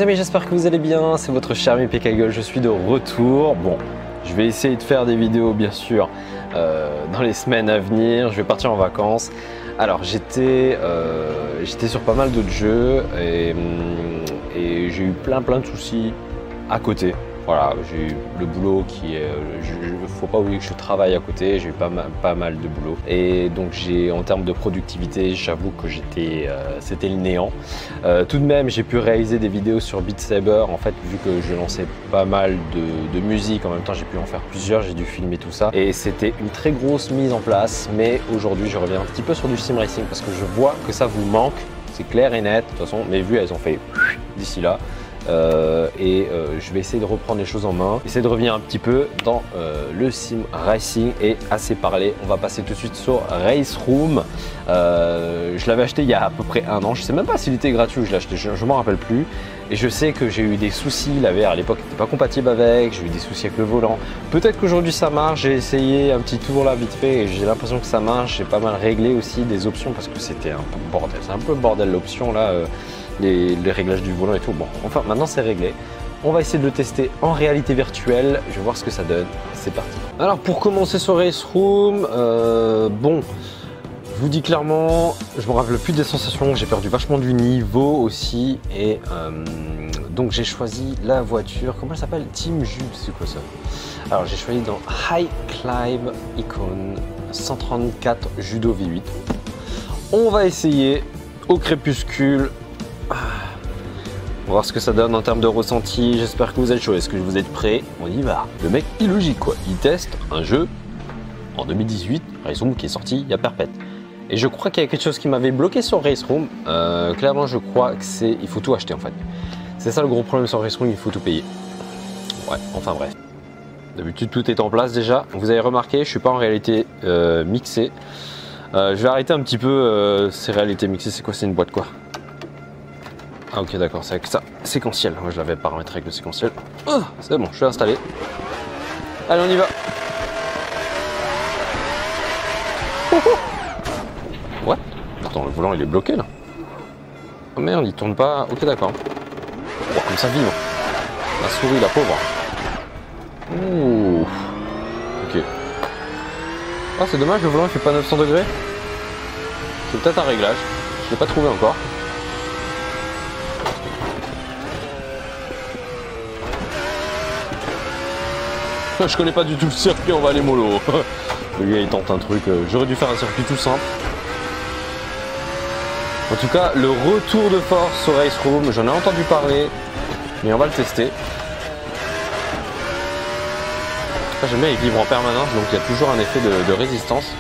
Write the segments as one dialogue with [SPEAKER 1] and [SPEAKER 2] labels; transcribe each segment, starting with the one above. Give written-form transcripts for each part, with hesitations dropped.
[SPEAKER 1] amis, j'espère que vous allez bien, c'est votre cher ami Pekagol, je suis de retour. Bon, je vais essayer de faire des vidéos bien sûr dans les semaines à venir, je vais partir en vacances. Alors j'étais sur pas mal d'autres jeux et j'ai eu plein de soucis à côté. Voilà, j'ai eu le boulot qui est... faut pas oublier que je travaille à côté, j'ai eu pas mal de boulot. Et donc en termes de productivité, j'avoue que c'était le néant. Tout de même, j'ai pu réaliser des vidéos sur Beat Saber. En fait, vu que je lançais pas mal de musique, en même temps j'ai pu en faire plusieurs, j'ai dû filmer tout ça. Et c'était une très grosse mise en place. Mais aujourd'hui, je reviens un petit peu sur du sim racing parce que je vois que ça vous manque. C'est clair et net, de toute façon, mes vues, elles ont fait d'ici là. Je vais essayer de reprendre les choses en main, essayer de revenir un petit peu dans le sim racing et assez parlé. On va passer tout de suite sur Race Room. Je l'avais acheté il y a à peu près un an, je sais même pas s'il était gratuit ou je l'ai acheté, je m'en rappelle plus. Et je sais que j'ai eu des soucis, la VR à l'époque n'était pas compatible avec, j'ai eu des soucis avec le volant. Peut-être qu'aujourd'hui ça marche, j'ai essayé un petit tour là vite fait et j'ai l'impression que ça marche. J'ai pas mal réglé aussi des options parce que c'était un peu bordel, c'est un peu bordel l'option là. Les réglages du volant et tout. Bon, enfin maintenant c'est réglé. On va essayer de le tester en réalité virtuelle. Je vais voir ce que ça donne. C'est parti. Alors pour commencer sur Race Room, bon, je vous dis clairement, je me rappelle plus des sensations. J'ai perdu vachement du niveau aussi et donc j'ai choisi la voiture. Comment elle s'appelle? Team Jude, c'est quoi ça? Alors j'ai choisi dans High Climb Icon 134 Judo V8. On va essayer au crépuscule. On va voir ce que ça donne en termes de ressenti. J'espère que vous êtes chaud. Est-ce que vous êtes prêts? On y va. Le mec illogique quoi. Il teste un jeu en 2018, Race Room, qui est sorti il y a perpète. Et je crois qu'il y a quelque chose qui m'avait bloqué sur Race Room. Clairement, je crois que c'est... Il faut tout acheter en fait. C'est ça le gros problème sur Race Room, il faut tout payer. Ouais, enfin bref. D'habitude, tout est en place déjà. Vous avez remarqué, je suis pas en réalité mixé. Je vais arrêter un petit peu ces réalités mixées. C'est quoi? C'est une boîte quoi? Ah ok d'accord, c'est avec ça, séquentiel, moi je l'avais paramétré avec le séquentiel. Oh, c'est bon, je suis installé. Allez on y va. What? Attends, le volant il est bloqué là. Oh merde, il tourne pas, ok d'accord. Oh, comme ça vibre. La souris, la pauvre. Ouh. Ok. Ah c'est dommage, le volant il fait pas 900 degrés. C'est peut-être un réglage, je l'ai pas trouvé encore. Je connais pas du tout le circuit, on va aller mollo. Le gars il tente un truc, j'aurais dû faire un circuit tout simple. En tout cas, le retour de force sur Race Room, j'en ai entendu parler, mais on va le tester. J'aime bien, il vibre en permanence, donc il y a toujours un effet de résistance.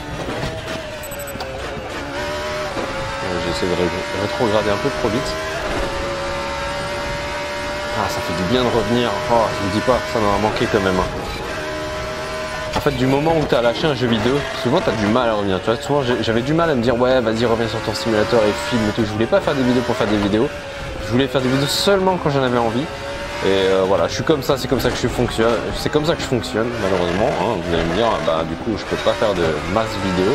[SPEAKER 1] J'essaie de rétrograder un peu trop vite. Ah, ça fait du bien de revenir. Oh, je vous dis pas, ça m'a manqué quand même. En fait, du moment où tu as lâché un jeu vidéo, souvent tu as du mal à revenir. Tu vois, souvent j'avais du mal à me dire ouais, vas-y, reviens sur ton simulateur et filme et tout. Je voulais pas faire des vidéos pour faire des vidéos. Je voulais faire des vidéos seulement quand j'en avais envie. Et voilà, je suis comme ça, c'est comme ça que je fonctionne. C'est comme ça que je fonctionne, malheureusement. Hein. Vous allez me dire, bah du coup, je peux pas faire de masse vidéo.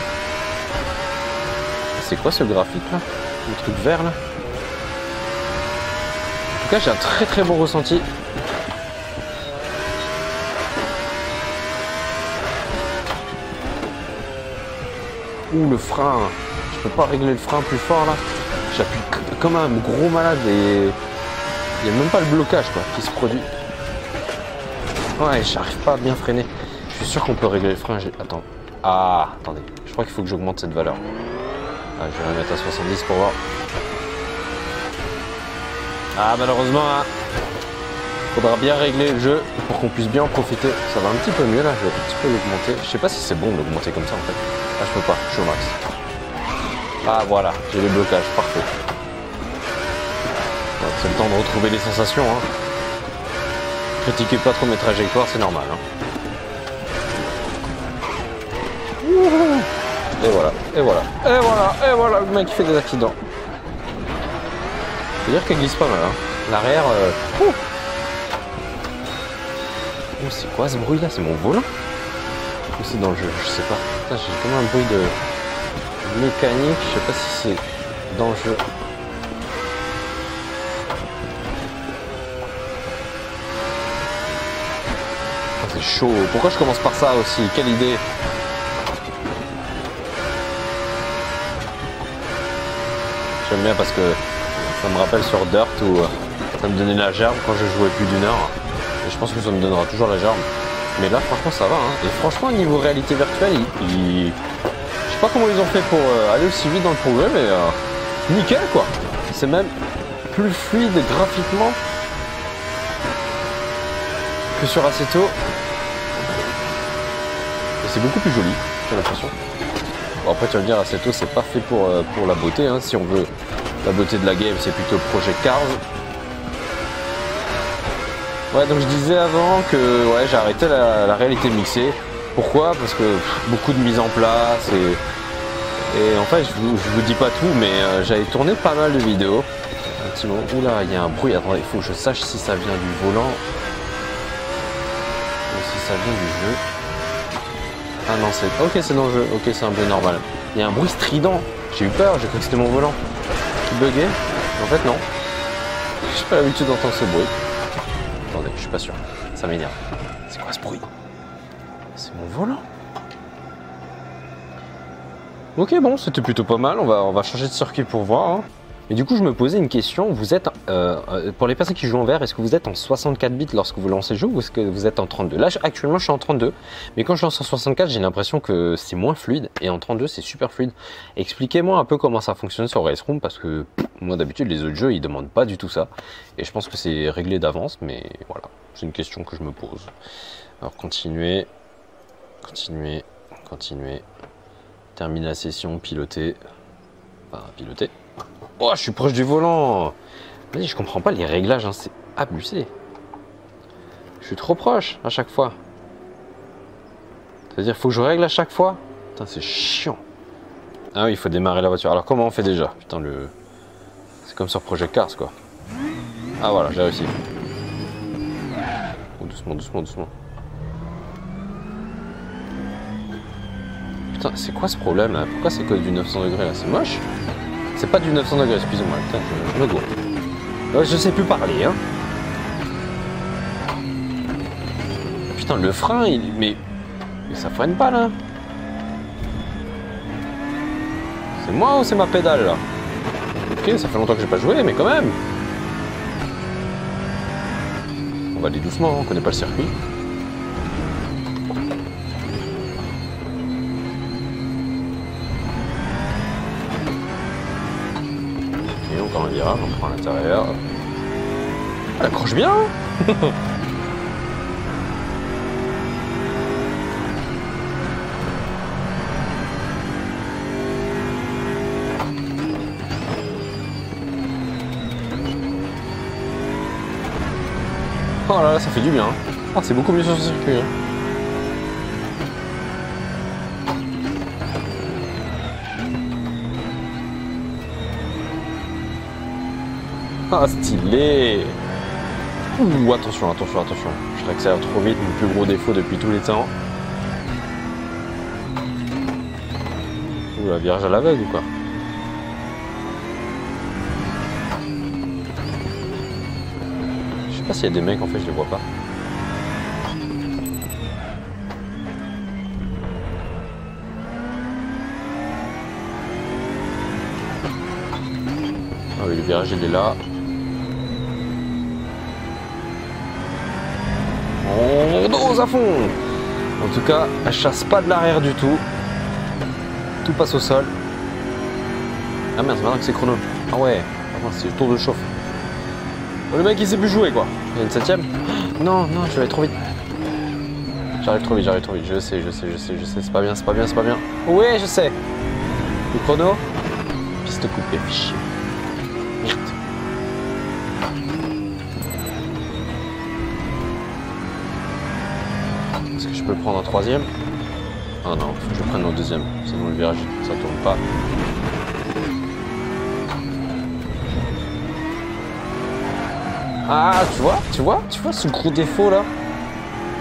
[SPEAKER 1] C'est quoi ce graphique là? Le truc vert là? En tout cas, j'ai un très bon ressenti. Ouh, le frein, je peux pas régler le frein plus fort là. J'appuie comme un gros malade et il n'y a même pas le blocage quoi qui se produit. Ouais, j'arrive pas à bien freiner. Je suis sûr qu'on peut régler le frein. Attends. Ah, attendez. Je crois qu'il faut que j'augmente cette valeur. Ah, je vais la mettre à 70 pour voir. Ah, malheureusement, hein, faudra bien régler le jeu pour qu'on puisse bien en profiter. Ça va un petit peu mieux là. Je vais un petit peu l'augmenter. Je sais pas si c'est bon de l'augmenter comme ça en fait. Ah, je peux pas, je suis au max. Ah voilà, j'ai les blocages, parfait. Ouais, c'est le temps de retrouver les sensations. Hein. Critiquez pas trop mes trajectoires, c'est normal. Hein. Et voilà, et voilà, et voilà, et voilà, le mec qui fait des accidents. Faut dire qu'elle glisse pas mal. Hein. L'arrière... Oh, c'est quoi ce bruit là? C'est mon volant? Ou c'est dans le jeu? Je sais pas. J'ai comme un bruit de mécanique, je sais pas si c'est dans le jeu. C'est chaud. Pourquoi je commence par ça aussi? Quelle idée! J'aime bien parce que ça me rappelle sur Dirt où ça me donnait la gerbe quand je jouais plus d'1 heure. Et je pense que ça me donnera toujours la gerbe. Mais là, franchement, ça va. Hein. Et franchement, niveau réalité virtuelle, je sais pas comment ils ont fait pour aller aussi vite dans le progrès, mais nickel quoi. C'est même plus fluide graphiquement que sur Assetto. Et c'est beaucoup plus joli, j'ai l'impression. Bon, après, tu vas me dire, Assetto, c'est pas fait pour la beauté. Hein. Si on veut la beauté de la game, c'est plutôt Project Cars. Ouais, donc je disais avant que ouais, j'ai arrêté la réalité mixée. Pourquoi? Parce que beaucoup de mise en place et en fait, je vous dis pas tout, mais j'avais tourné pas mal de vidéos. Un petit moment. Oula, il y a un bruit. Attendez, il faut que je sache si ça vient du volant ou si ça vient du jeu. Ah non, c'est... Ok, c'est dans le jeu. Ok, c'est un peu normal. Il y a un bruit strident. J'ai eu peur, j'ai cru que c'était mon volant qui buguait. En fait, non. J'ai pas l'habitude d'entendre ce bruit. Attendez, je suis pas sûr. Ça m'énerve. C'est quoi ce bruit? C'est mon volant. Ok, bon, c'était plutôt pas mal. On va changer de circuit pour voir. Hein. Et du coup, je me posais une question. Vous êtes, pour les personnes qui jouent en VR, est-ce que vous êtes en 64 bits lorsque vous lancez le jeu ou est-ce que vous êtes en 32? Là, actuellement, je suis en 32. Mais quand je lance en 64, j'ai l'impression que c'est moins fluide. Et en 32, c'est super fluide. Expliquez-moi un peu comment ça fonctionne sur Race Room parce que moi, d'habitude, les autres jeux, ils demandent pas du tout ça. Et je pense que c'est réglé d'avance. Mais voilà, c'est une question que je me pose. Alors, continuer. Terminer la session, piloter. Enfin, piloter. Oh, je suis proche du volant. Vas-y, je comprends pas les réglages, hein, c'est abusé. Je suis trop proche à chaque fois. C'est-à-dire, faut que je règle à chaque fois. Putain, c'est chiant. Ah oui, il faut démarrer la voiture. Alors, comment on fait déjà? Putain, c'est comme sur Project Cars, quoi. Ah voilà, j'ai réussi. Oh, doucement, doucement, doucement. Putain, c'est quoi ce problème là? Pourquoi c'est que du 900 degrés là? C'est moche. C'est pas du 900 degrés, excusez-moi. Putain, je me gourre. Je sais plus parler, hein. Putain, le frein, mais ça freine pas là. C'est moi ou c'est ma pédale là? Ok, ça fait longtemps que j'ai pas joué, mais quand même. On va aller doucement, on connaît pas le circuit. Encore un virage, on prend à l'intérieur. Elle accroche bien. Oh là là, ça fait du bien. Ah, c'est beaucoup mieux sur ce circuit. Hein. Ah, stylé. Ouh, attention, attention, attention. Je réaccélère trop vite, mon plus gros défaut depuis tous les temps. Ouh, la virage à l'aveugle ou quoi? Je sais pas s'il y a des mecs, en fait, je les vois pas. Ah oui, le virage, il est là. On dose à fond. En tout cas, elle chasse pas de l'arrière du tout. Tout passe au sol. Ah merde, c'est maintenant que c'est chrono. Ah ouais, c'est le tour de chauffe. Le mec il sait plus jouer quoi. Il y a une 7ème. Non, non, je vais aller trop vite. J'arrive trop vite, je sais, c'est pas bien, c'est pas bien, c'est pas bien. Ouais, je sais. Le chrono. Piste coupée, fichier. Merde. Est-ce que je peux prendre un 3ème? Ah non, faut que je prenne le 2ème, sinon le virage ça tourne pas. Ah, tu vois ce gros défaut là?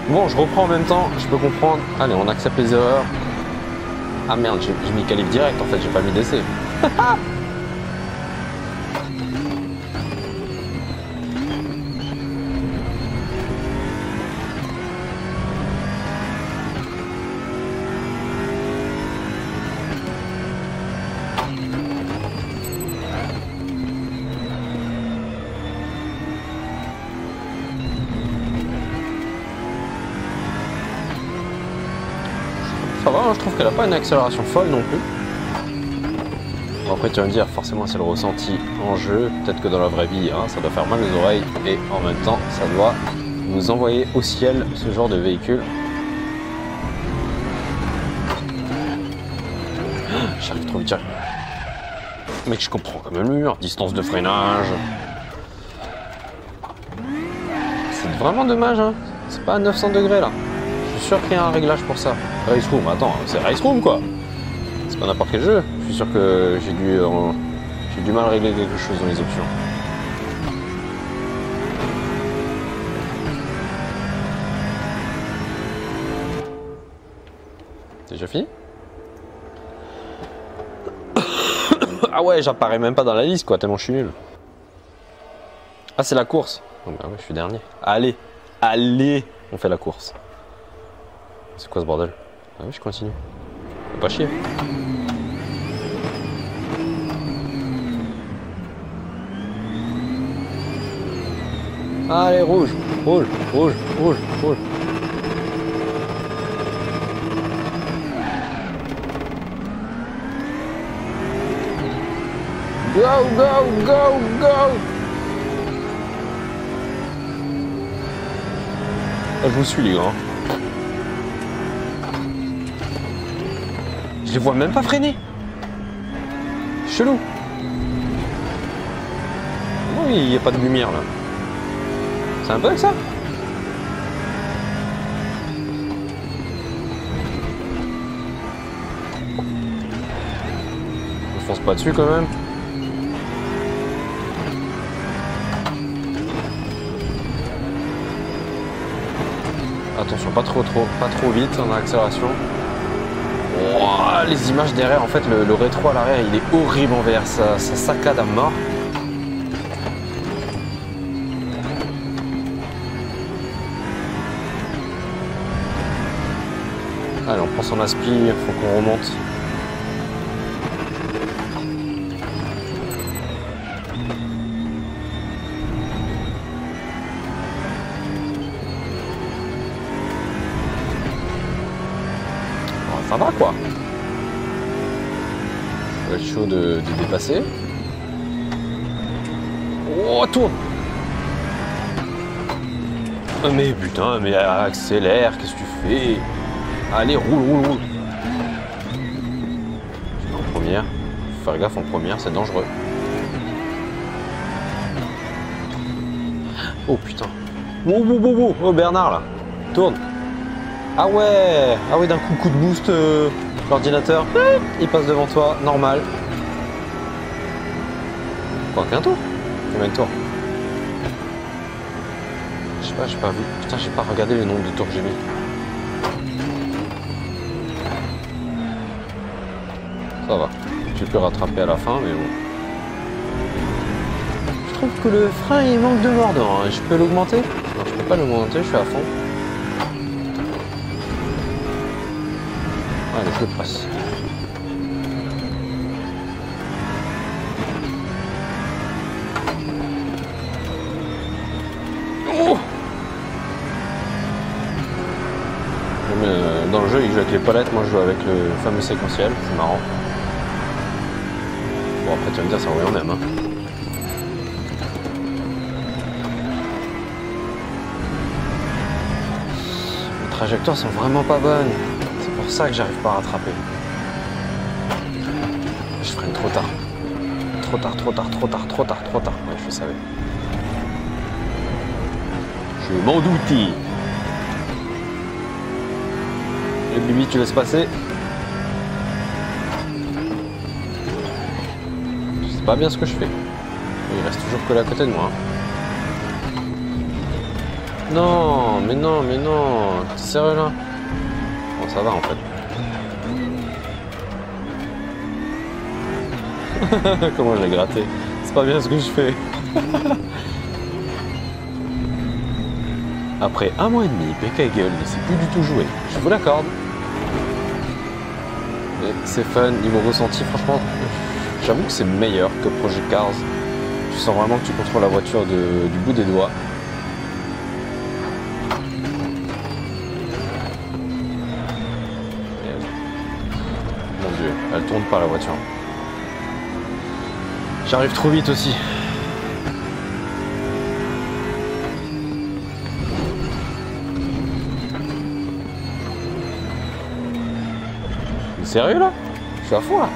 [SPEAKER 1] Bon, je reprends en même temps, je peux comprendre. Allez, on accepte les erreurs. Ah merde, je m'y qualifie direct en fait, j'ai pas mis d'essai. ça va, hein, je trouve qu'elle a pas une accélération folle non plus. Bon, après tu vas me dire, forcément c'est le ressenti en jeu, peut-être que dans la vraie vie, hein, ça doit faire mal aux oreilles et en même temps ça doit nous envoyer au ciel ce genre de véhicule. J'arrive trop vite, mec, je comprends comme le mur, distance de freinage. C'est vraiment dommage, hein. C'est pas à 900 degrés là. Je suis sûr qu'il y a un réglage pour ça. Race Room, attends, c'est Race Room quoi. C'est pas n'importe quel jeu. Je suis sûr que j'ai du mal à régler quelque chose dans les options. Déjà fini? Ah ouais, j'apparais même pas dans la liste quoi, tellement je suis nul. Ah, c'est la course. Oh, bah ouais, je suis dernier. Allez, allez, on fait la course. C'est quoi ce bordel? Ah oui, je continue. Faut pas chier. Allez, rouge, rouge, rouge, rouge, rouge. Go, go, go, go! Ah, je vous suis les gars. Je les vois même pas freiner. Chelou. Oui, il n'y a pas de lumière là. C'est un bug ça? On fonce pas dessus quand même. Attention, pas trop vite en accélération. Oh, les images derrière, en fait, le rétro à l'arrière, il est horrible en VR, ça saccade à mort. Allez, on prend son aspi, il faut qu'on remonte. Ça va quoi. Ça va être chaud de dépasser. Oh, tourne. Mais putain, mais accélère, qu'est-ce que tu fais? Allez, roule, roule, roule. Je vais en première. Faut faire gaffe en première, c'est dangereux. Oh putain. Wow, wow, wow, wow. Oh Bernard là. Tourne. Ah ouais, d'un coup de boost, l'ordinateur, il passe devant toi, normal. Quoi, qu'un tour? Combien de tours? Je sais pas, j'ai pas vu. Putain, j'ai pas regardé le nombre de tours que j'ai mis. Ça va, j'ai pu rattraper à la fin, mais bon. Je trouve que le frein, il manque de mordant. Je peux l'augmenter? Non, je peux pas l'augmenter, je suis à fond. Allez, je le passe. Oh, dans le jeu, il joue avec les palettes, moi je joue avec le fameux séquentiel, c'est marrant. Bon, après tu vas me dire, ça revient au même. Hein. Les trajectoires sont vraiment pas bonnes. C'est pour ça que j'arrive pas à rattraper. Je freine trop tard. Trop tard. Ouais, je le savais. Je m'en doutais. Et Bibi, tu laisses passer. Je sais pas bien ce que je fais. Il reste toujours collé à côté de moi. Non, mais non. T'es sérieux là? Bon, ça va en fait. Comment je l'ai gratté? C'est pas bien ce que je fais. Après un mois et demi, PKGL ne sait plus du tout jouer. Je vous l'accorde. Mais c'est fun, niveau ressenti, franchement, j'avoue que c'est meilleur que Project Cars. Tu sens vraiment que tu contrôles la voiture du bout des doigts. Mon Dieu, elle tourne pas la voiture. J'arrive trop vite aussi. Mais sérieux là? Je suis à fond là.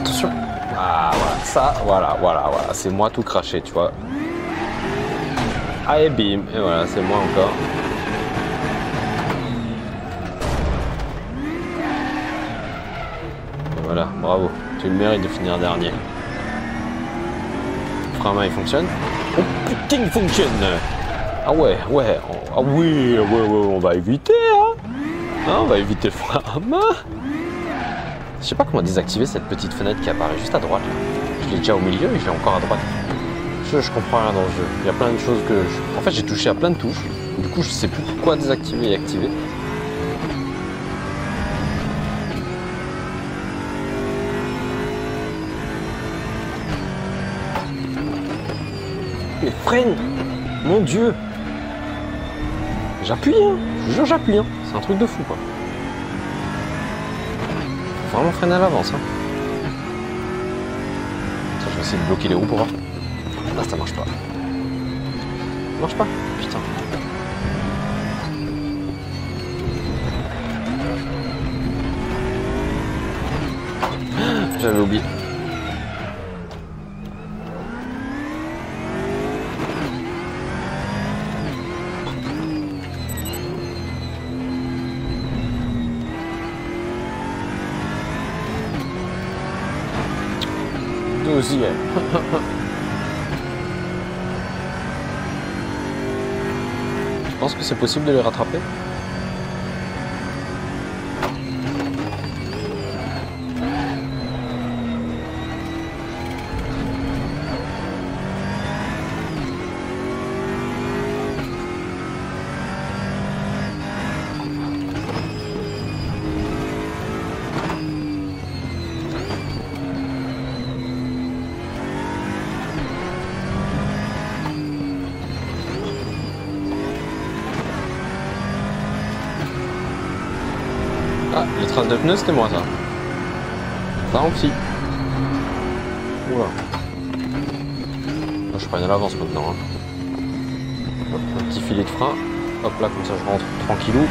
[SPEAKER 1] Attention. Ah voilà, ça, voilà. C'est moi tout craché, tu vois. Ah et bim, et voilà, c'est moi encore. Et voilà, bravo. Tu le mérites de finir dernier. Le frein à main il fonctionne. Oh putain il fonctionne. Ah ouais, ah oui, on va éviter hein. On va éviter le frein à main. Je sais pas comment désactiver cette petite fenêtre qui apparaît juste à droite là. Je l'ai déjà au milieu et je l'ai encore à droite. Je comprends rien dans le jeu. Il y a plein de choses que En fait j'ai touché à plein de touches. Du coup je sais plus quoi désactiver et activer. Mais freine. Mon Dieu. J'appuie hein. Je vous jure j'appuie hein. C'est un truc de fou quoi. Faut vraiment freiner à l'avance hein. Attends, je vais essayer de bloquer les roues pour voir. Ah ça marche pas. Ça marche pas. Putain. J'avais oublié. Toi aussi, Je pense que c'est possible de les rattraper. Ah, les traces de pneus, c'était moi ça. Ça en psy. Oula. Là, je prends à l'avance maintenant. Hein. Hop, un petit filet de frein. Hop là, comme ça je rentre tranquillou.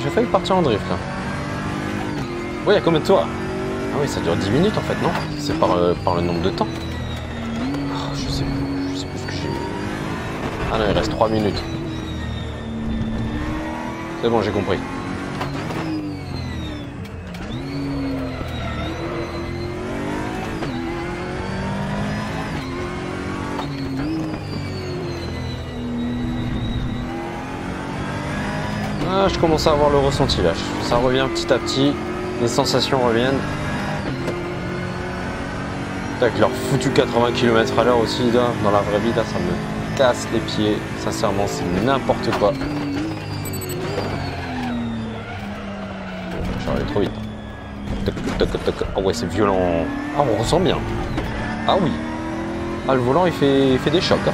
[SPEAKER 1] J'ai failli partir en drift là. Ouais, il y a combien de tours? Ah oui, ça dure 10 minutes en fait, non? C'est par le nombre de temps. Oh, je sais plus ce que j'ai mis. Ah non, il reste 3 minutes. C'est bon, j'ai compris. Ah, je commence à avoir le ressenti là. Ça revient petit à petit. Les sensations reviennent. Avec leur foutu 80 km/h aussi là, dans la vraie vie là, ça me casse les pieds. Sincèrement, c'est n'importe quoi. J'arrive trop vite. Oh ouais, c'est violent. Ah, on ressent bien. Ah oui. Ah, le volant il fait des chocs. Hein.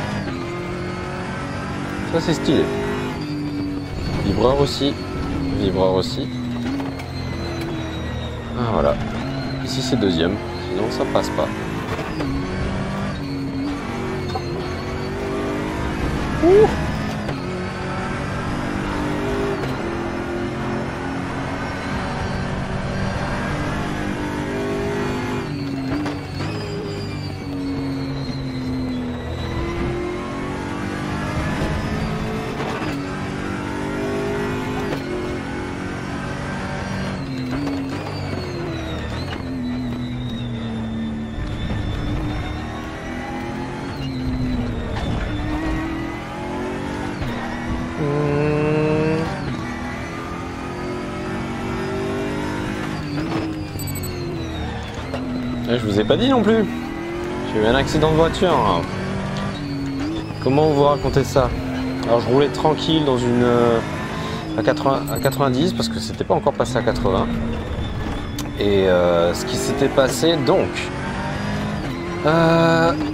[SPEAKER 1] Ça c'est stylé. Vibreur aussi. Ah voilà. Ici c'est deuxième, sinon ça passe pas. Ouh. Je vous ai pas dit non plus. J'ai eu un accident de voiture. Comment vous racontez ça? Alors je roulais tranquille dans une à 90 parce que c'était pas encore passé à 80. Et ce qui s'était passé donc,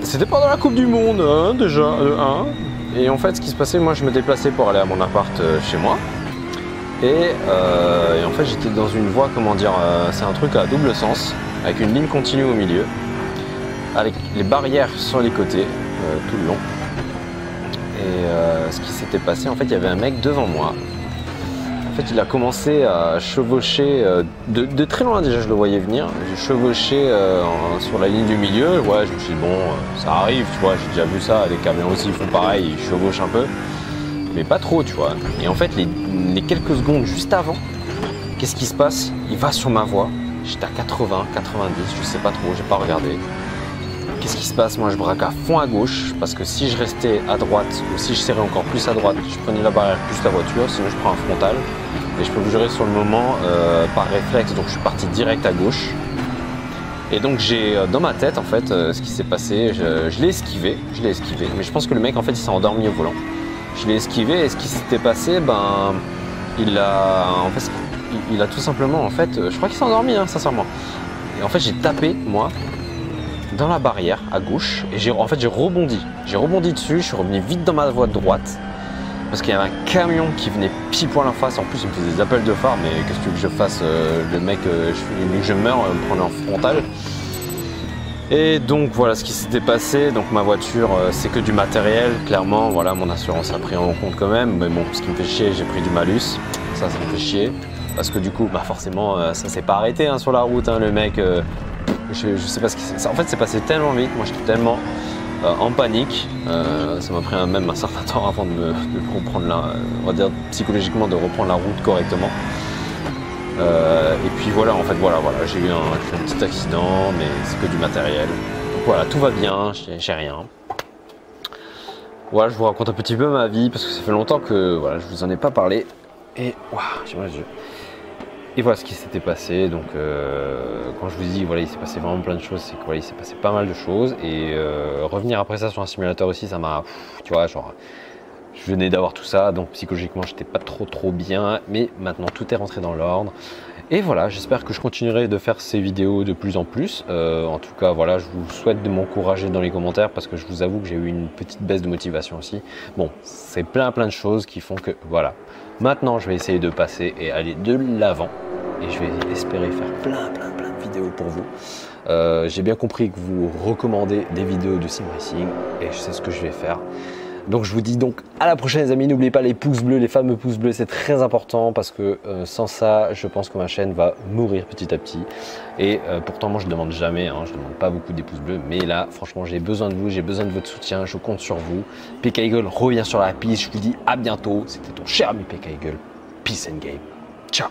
[SPEAKER 1] c'était pendant la Coupe du Monde hein, déjà, et en fait ce qui se passait, moi je me déplaçais pour aller à mon appart chez moi. Et en fait j'étais dans une voie, comment dire, c'est un truc à double sens, avec une ligne continue au milieu, avec les barrières sur les côtés, tout le long. Et ce qui s'était passé, en fait il y avait un mec devant moi. En fait il a commencé à chevaucher, de très loin déjà je le voyais venir, j'ai chevauché sur la ligne du milieu. Ouais, je me suis dit bon, ça arrive, tu vois, j'ai déjà vu ça, les camions aussi ils font pareil, ils chevauchent un peu. Mais pas trop, tu vois. Et en fait, les quelques secondes juste avant, qu'est-ce qui se passe? Il va sur ma voie. J'étais à 80, 90, je sais pas trop, j'ai pas regardé. Qu'est-ce qui se passe? Moi, je braque à fond à gauche parce que si je restais à droite ou si je serrais encore plus à droite, je prenais la barrière plus la voiture, sinon je prends un frontal. Et je peux vous jurer sur le moment, par réflexe, donc je suis parti direct à gauche. Et donc j'ai dans ma tête, en fait, ce qui s'est passé, je l'ai esquivé, mais je pense que le mec, en fait, il s'est endormi au volant. Je l'ai esquivé et ce qui s'était passé, ben, il a tout simplement, en fait, je crois qu'il s'est endormi, hein, sincèrement. Et en fait, j'ai tapé, moi, dans la barrière à gauche et j'ai rebondi. J'ai rebondi dessus, je suis revenu vite dans ma voie de droite parce qu'il y avait un camion qui venait pile poil en face. En plus, il me faisait des appels de phare, mais qu'est-ce que tu veux que je fasse? Le mec, je meurs, me prenait en frontal. Et donc voilà ce qui s'était passé. Donc ma voiture, c'est que du matériel, clairement. Voilà, mon assurance a pris en compte quand même. Mais bon, ce qui me fait chier, j'ai pris du malus. Ça me fait chier. Parce que du coup, bah forcément, ça s'est pas arrêté hein, sur la route. Hein, le mec, je sais pas ce qui s'est passé. En fait, c'est passé tellement vite. Moi, j'étais tellement en panique. Ça m'a pris même un certain temps avant de reprendre on va dire psychologiquement, de reprendre la route correctement. Et puis voilà, en fait, voilà, j'ai eu un petit accident, mais c'est que du matériel. Donc voilà, tout va bien, j'ai rien. Voilà, je vous raconte un petit peu ma vie parce que ça fait longtemps que voilà, je vous en ai pas parlé. Et waouh, j'ai mal aux yeux. Et voilà ce qui s'était passé. Donc quand je vous dis voilà, il s'est passé vraiment plein de choses, c'est que voilà, il s'est passé pas mal de choses. Et revenir après ça sur un simulateur aussi, ça m'a, tu vois, genre. Je venais d'avoir tout ça, donc psychologiquement j'étais pas trop bien, mais maintenant tout est rentré dans l'ordre. Et voilà, j'espère que je continuerai de faire ces vidéos de plus en plus. En tout cas, voilà, je vous souhaite de m'encourager dans les commentaires parce que je vous avoue que j'ai eu une petite baisse de motivation aussi. Bon, c'est plein de choses qui font que, voilà. Maintenant, je vais essayer de passer et aller de l'avant. Et je vais espérer faire plein de vidéos pour vous. J'ai bien compris que vous recommandez des vidéos de sim racing et je sais ce que je vais faire. Donc je vous dis donc à la prochaine les amis, n'oubliez pas les pouces bleus, les fameux pouces bleus, c'est très important parce que sans ça, je pense que ma chaîne va mourir petit à petit. Et pourtant moi je ne demande jamais, hein, je ne demande pas beaucoup des pouces bleus, mais là franchement j'ai besoin de vous, j'ai besoin de votre soutien, je compte sur vous. PK Eagle revient sur la piste, je vous dis à bientôt, c'était ton cher ami PK Eagle, peace and game, ciao.